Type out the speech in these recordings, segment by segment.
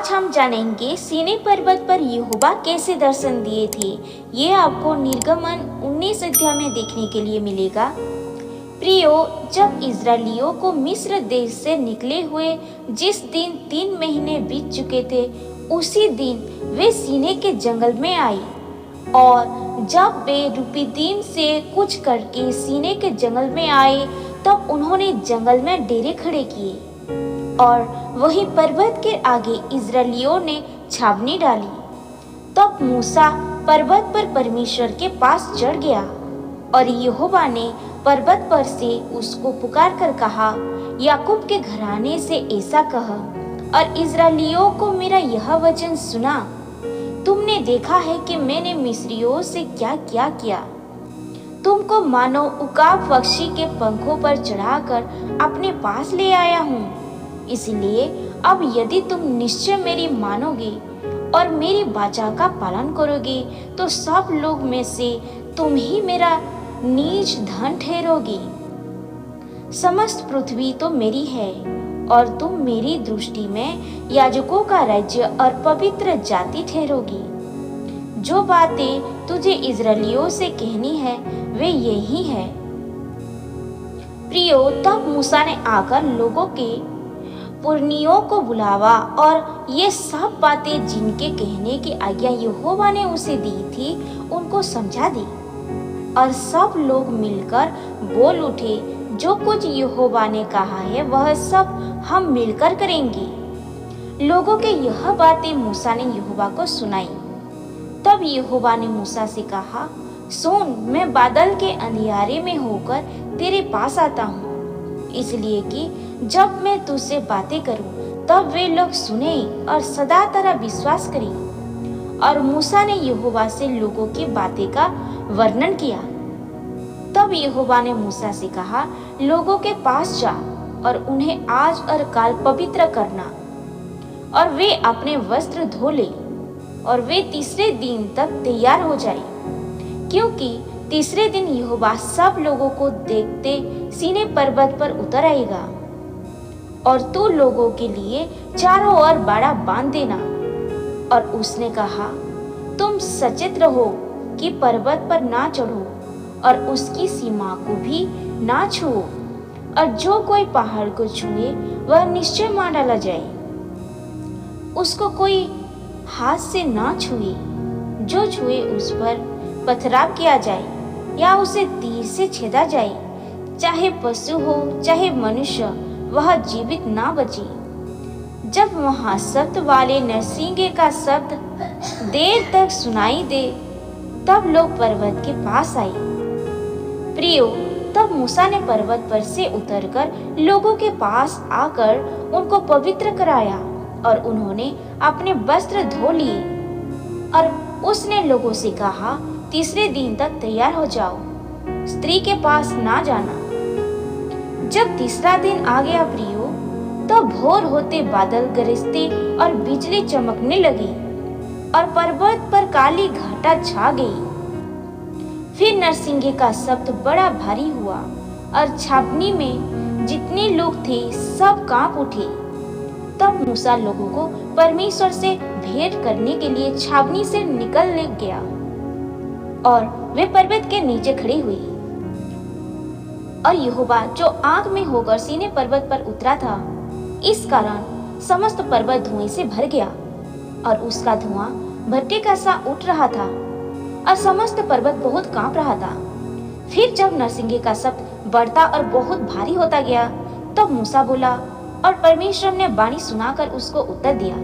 आज हम जानेंगे सीनै पर्वत पर यहोवा कैसे दर्शन दिए थे। ये आपको निर्गमन 19 अध्याय में देखने के लिए मिलेगा। प्रियो, जब इजरायलियों को मिस्र देश से निकले हुए जिस दिन 3 महीने बीत चुके थे, उसी दिन वे सीनै के जंगल में आई। और जब वे रुपीदीम से कुछ करके सीनै के जंगल में आए, तब उन्होंने जंगल में डेरे खड़े किए और वही पर्वत के आगे इजरायलियों ने छावनी डाली। तब मूसा पर्वत पर परमेश्वर के पास चढ़ गया और यहोवा ने पर्वत पर से उसको पुकार कर कहा, याकूब के घराने से ऐसा कह और इजरायलियों को मेरा यह वचन सुना। तुमने देखा है कि मैंने मिस्रियों से क्या क्या किया। तुमको मानो उकाब पक्षी के पंखों पर चढ़ाकर अपने पास ले आया हूँ। इसलिए अब यदि तुम निश्चय मेरी मानोगे और मेरी वाचा का पालन करोगे, तो सब लोग में से तुम ही मेरा निज धन ठहरोगे। समस्त पृथ्वी तो मेरी है और तुम मेरी दृष्टि में याजकों का राज्य और पवित्र जाति ठहरोगी। जो बातें तुझे इजरायलियों से कहनी है वे यही है। प्रियो, तब मूसा ने आकर लोगों के पुरनियों को बुलावा और ये सब बातें जिनके कहने की आज्ञा यहोवा ने उसे दी थी उनको समझा दी। और सब लोग मिलकर बोल उठे, जो कुछ यहोवा ने कहा है वह सब हम मिलकर करेंगे। लोगों के यह बातें मूसा ने यहोवा को सुनाई। तब यहोवा ने मूसा से कहा, सुन, मैं बादल के अंधियारे में होकर तेरे पास आता हूँ, इसलिए कि जब मैं तुझसे बातें करूं तब वे लोग सुने और सदा तेरा विश्वास करें। और मूसा ने यहोवा से लोगों की बातें का वर्णन किया। तब यहोवा ने मूसा से कहा, लोगों के पास जा और उन्हें आज और काल पवित्र करना और वे अपने वस्त्र धो ले और वे तीसरे दिन तक तैयार हो जाए, क्योंकि तीसरे दिन यहोवा सब लोगों को देखते सीनै पर्वत पर उतर आएगा। और तू लोगों के लिए चारों ओर बाड़ा बांध देना। और उसने कहा, तुम सचेत रहो कि पर्वत पर ना चढ़ो और उसकी सीमा को भी ना छुओ, और जो कोई पहाड़ को छुए वह निश्चय मार डाला जाए। उसको कोई हाथ से ना छुए, जो छुए उस पर पथराव किया जाए या उसे तीर से छेदा जाए। चाहे पशु हो चाहे मनुष्य, वह जीवित ना बचे। जब वहां शब्द वाले नरसिंगे का शब्द देर तक सुनाई दे, तब लोग पर्वत के पास आए। प्रियो, तब मूसा ने पर्वत पर से उतरकर लोगों के पास आकर उनको पवित्र कराया और उन्होंने अपने वस्त्र धो लिए। और उसने लोगों से कहा, तीसरे दिन तक तैयार हो जाओ, स्त्री के पास ना जाना। जब तीसरा दिन आ गया प्रियो, तब भोर होते बादल गरजते और बिजली चमकने लगी और पर्वत पर काली घटा छा गई। फिर नरसिंगे का शब्द बड़ा भारी हुआ और छावनी में जितने लोग थे सब कांप उठे। तब मूसा लोगों को परमेश्वर से भेंट करने के लिए छावनी से निकल गया और वे पर्वत के नीचे खड़े हुए। और यहोवा जो आग में होकर सीनै पर्वत पर उतरा था, इस कारण समस्त पर्वत धुएं से भर गया और उसका धुआं भट्टे का सा उठ रहा था और समस्त पर्वत बहुत कांप रहा था। फिर जब नरसिंगे का शब्द बढ़ता और बहुत भारी होता गया, तब मूसा बोला और परमेश्वर ने वाणी सुनाकर उसको उत्तर दिया।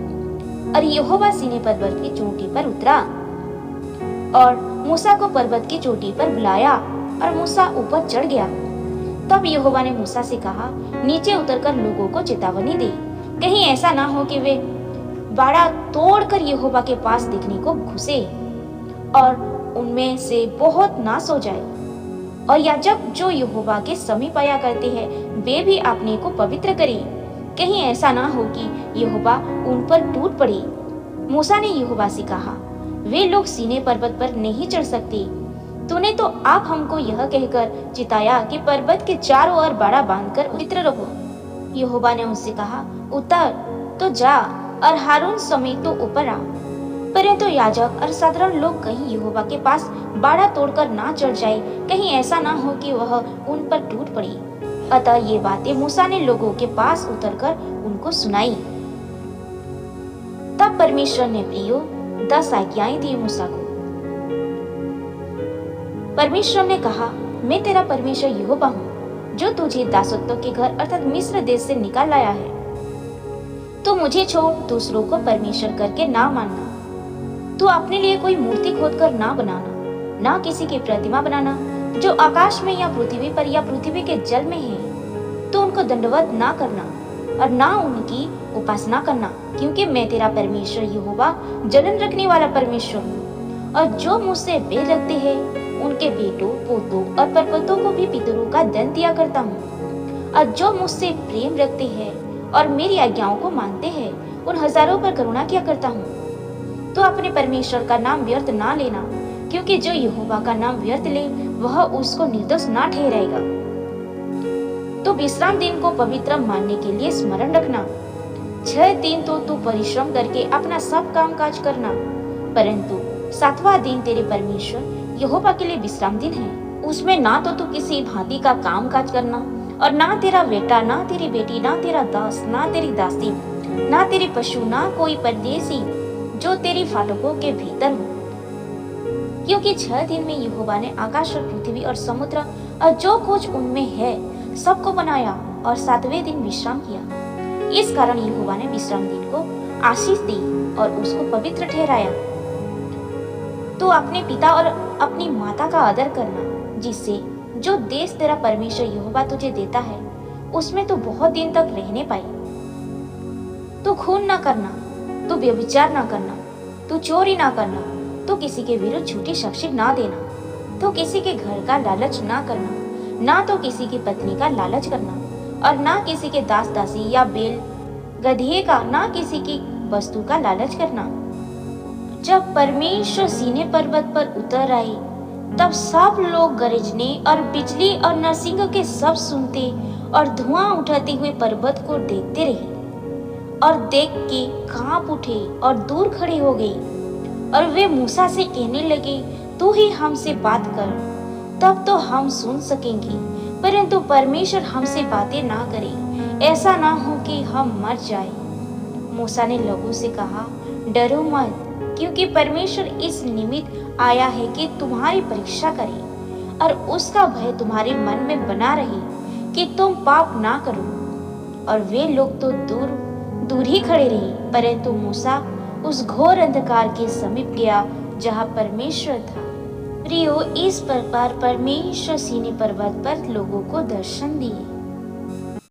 और यहोवा सीनै पर्वत की चोटी पर उतरा और मूसा को पर्वत की चोटी पर बुलाया और मूसा ऊपर चढ़ गया। तब यहोवा ने मूसा से कहा, नीचे उतरकर लोगों को चेतावनी दे, कहीं ऐसा ना हो कि वे बाड़ा तोड़कर यहोवा के पास देखने को घुसे और उनमें से बहुत नाश हो जाए। और याजक जो यहोवा के समीप आया करते हैं, वे भी अपने को पवित्र करें, कहीं ऐसा ना हो कि यहोवा उन पर टूट पड़े। मूसा ने यहोवा से कहा, वे लोग सीनै पर्वत पर नहीं चढ़ सकते। तूने तो आप हमको यह कहकर चिताया कि पर्वत के चारों ओर बाड़ा बांधकर पवित्र रहो। यहोवा ने उससे कहा, उतर तो जा, और हारून समेत तो ऊपर आ, परंतु याजक और साधारण लोग कहीं यहोवा के पास बाड़ा तोड़कर ना चढ़ जाए, कहीं ऐसा ना हो कि वह उन पर टूट पड़े। अतः ये बातें मूसा ने लोगों के पास उतरकर उनको सुनाई। तब परमेश्वर ने प्रियो 10 आज्ञाएं दी मूसा को। परमेश्वर ने कहा, मैं तेरा परमेश्वर यहोवा हूँ, जो तुझे दासत्व के घर अर्थात मिस्र देश से निकाल लाया है। तो मुझे छोड़ दूसरों को परमेश्वर करके ना मानना। तू अपने लिए कोई मूर्ति खोदकर ना बनाना, ना किसी की प्रतिमा बनाना जो आकाश में या पृथ्वी पर या पृथ्वी के जल में है। तो उनको दंडवत ना करना और ना उनकी उपासना करना, क्योंकि मैं तेरा परमेश्वर यहोवा जलन रखने वाला परमेश्वर हूँ। और जो मुझसे बैर रखते हैं उनके बेटों, पोतों और परपोतों को भी पितरों का दंड दिया करता हूँ। और जो मुझसे प्रेम रखते हैं और मेरी आज्ञाओं को मानते हैं उन हजारों पर करुणा किया करता हूँ। तो अपने परमेश्वर का नाम व्यर्थ ना लेना, क्योंकि जो यहोवा का नाम व्यर्थ ले वह उसको निर्दोष ना ठहराएगा। तो विश्राम दिन को पवित्र मानने के लिए स्मरण रखना। 6 दिन तो तू परिश्रम करके अपना सब काम काज करना, परंतु 7वां दिन तेरे परमेश्वर यहोवा के लिए विश्राम दिन है। उसमें ना तो तू किसी भांति का काम काज करना, और ना तेरा बेटा, ना तेरी बेटी, ना तेरा दास, ना तेरी दासी, ना तेरे पशु, ना कोई परदेसी जो तेरी फाटकों के भीतर हो। क्योंकि 6 दिन में यहोवा ने आकाश और पृथ्वी और समुद्र और जो कुछ उनमें है सबको बनाया, और 7वें दिन विश्राम किया। इस कारण यहोवा ने विश्राम दिन को आशीष दी और उसको पवित्र ठहराया। तो अपने पिता और अपनी माता का आदर करना, जिससे जो देश तेरा परमेश्वर यहोवा तुझे देता है उसमें तू बहुत दिन तक रहने पाए। तू खून ना करना, तू व्यभिचार ना करना, तू चोरी ना करना, तू किसी के विरुद्ध झूठी साक्षी ना देना, तो किसी के घर का लालच ना करना, ना तो किसी की पत्नी का लालच करना, और ना किसी के दास दासी या बैल गधिये का, ना किसी की वस्तु का लालच करना। जब परमेश्वर सीने पर्वत पर उतर आए तब सब लोग गरजने और बिजली और नरसिंह के शब्द सुनते और धुआं उठाते हुए पर्वत को देखते रहे, और देख के कांप उठे और दूर खड़े हो गए। और वे मूसा से कहने लगे, तू ही हमसे बात कर, तब तो हम सुन सकेंगे, परंतु परमेश्वर हमसे बातें ना करे, ऐसा ना हो कि हम मर जाए। मूसा ने लोगों से कहा, डरो मत, क्योंकि परमेश्वर इस निमित्त आया है कि तुम्हारी परीक्षा करे, और उसका भय तुम्हारे मन में बना रहे कि तुम पाप ना करो। और वे लोग तो दूर ही खड़े रहे, परंतु मूसा उस घोर अंधकार के समीप गया जहाँ परमेश्वर था। प्रियो, इस प्रकार परमेश्वर सीने पर्वत पर लोगों को दर्शन दिए।